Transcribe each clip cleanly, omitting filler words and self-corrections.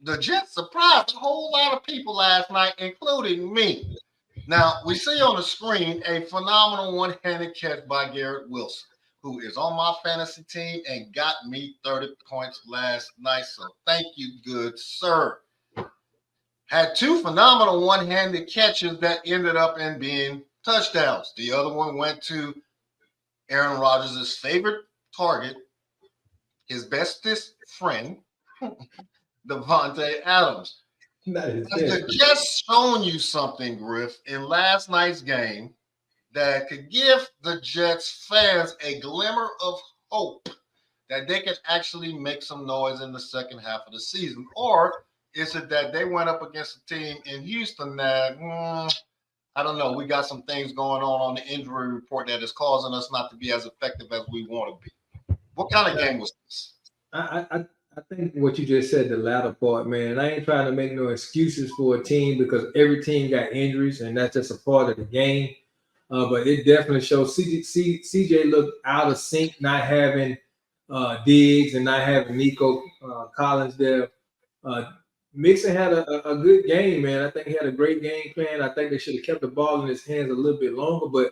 the Jets surprised a whole lot of people last night, including me. Now, we see on the screen a phenomenal one-handed catch by Garrett Wilson, who is on my fantasy team and got me 30 points last night. So thank you, good sir. Had two phenomenal one-handed catches that ended up in being touchdowns. The other one went to Aaron Rodgers' favorite target, his bestest friend, Devontae Adams. Not his Has best. the Jets shown you something, Griff, in last night's game that could give the Jets fans a glimmer of hope that they can actually make some noise in the second half of the season? Or is it that they went up against a team in Houston that, I don't know, we got some things going on the injury report that is causing us not to be as effective as we want to be? What kind of game was this? I think what you just said, the latter part, man. And I ain't trying to make no excuses for a team because every team got injuries, and that's just a part of the game. But it definitely shows CJ looked out of sync, not having Diggs and not having Nico Collins there. Uh, Mixon had a good game, man. I think he had a great game plan. I think they should have kept the ball in his hands a little bit longer. But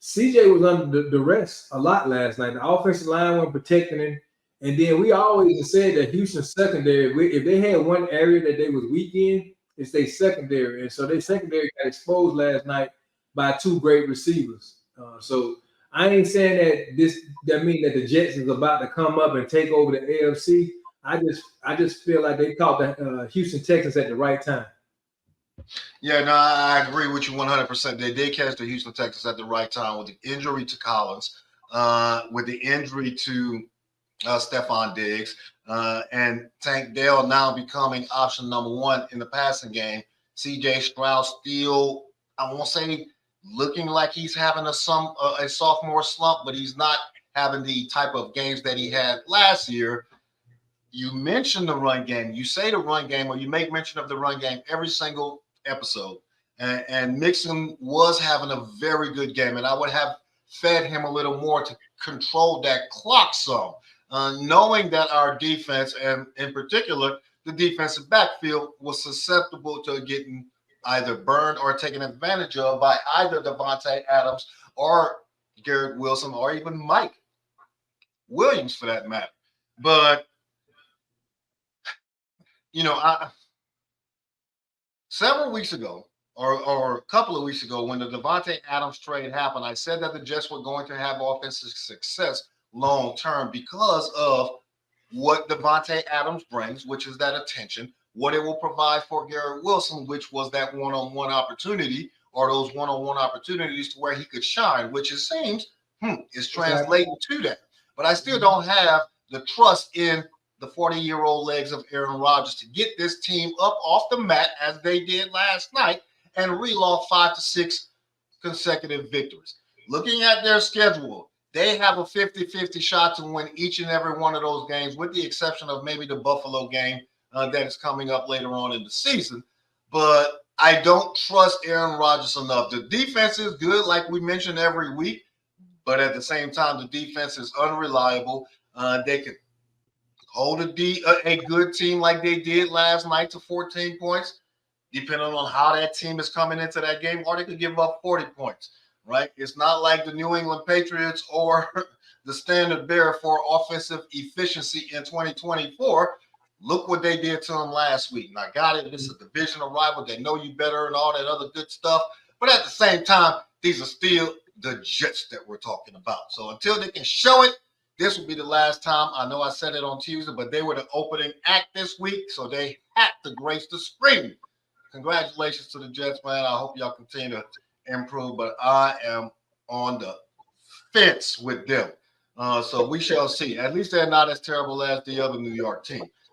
CJ was under the duress a lot last night. The offensive line wasn't protecting him. And then we always said that Houston secondary, if they had one area that they was weak in, it's their secondary. And so their secondary got exposed last night by two great receivers. So I ain't saying that means that the Jets is about to come up and take over the AFC. I just feel like they caught the Houston Texans at the right time. Yeah, no, I agree with you 100%. They did catch the Houston Texans at the right time with the injury to Collins, with the injury to Stephon Diggs, and Tank Dell now becoming option number one in the passing game. C.J. Stroud still, I won't say looking like he's having a sophomore slump, but he's not having the type of games that he had last year. You mentioned the run game. You say the run game, or you make mention of the run game every single episode. And Mixon was having a very good game, and I would have fed him a little more to control that clock some. Knowing that our defense, and in particular, the defensive backfield, was susceptible to getting either burned or taken advantage of by either Devontae Adams or Garrett Wilson or even Mike Williams, for that matter. But, several weeks ago, or a couple of weeks ago, when the Devontae Adams trade happened, I said that the Jets were going to have offensive success long term because of what Devontae Adams brings, which is that attention, what it will provide for Garrett Wilson, which was that one-on-one opportunity, or those one-on-one opportunities to where he could shine, which it seems is translating to that. But I still don't have the trust in the 40-year-old legs of Aaron Rodgers to get this team up off the mat as they did last night and reel off 5 to 6 consecutive victories. Looking at their schedule, they have a 50-50 shot to win each and every one of those games, with the exception of maybe the Buffalo game that is coming up later on in the season. But I don't trust Aaron Rodgers enough. The defense is good, like we mentioned every week, but at the same time, the defense is unreliable. They can hold a good team like they did last night to 14 points, depending on how that team is coming into that game, or they could give up 40 points. Right? It's not like the New England Patriots or the standard bearer for offensive efficiency in 2024. Look what they did to them last week. And I got it. This is a divisional rival. They know you better and all that other good stuff. But at the same time, these are still the Jets that we're talking about. So until they can show it, this will be the last time. I know I said it on Tuesday, but they were the opening act this week, so they had to grace the screen. Congratulations to the Jets, man. I hope y'all continue to improve, but I am on the fence with them. So we shall see. At least they're not as terrible as the other New York team.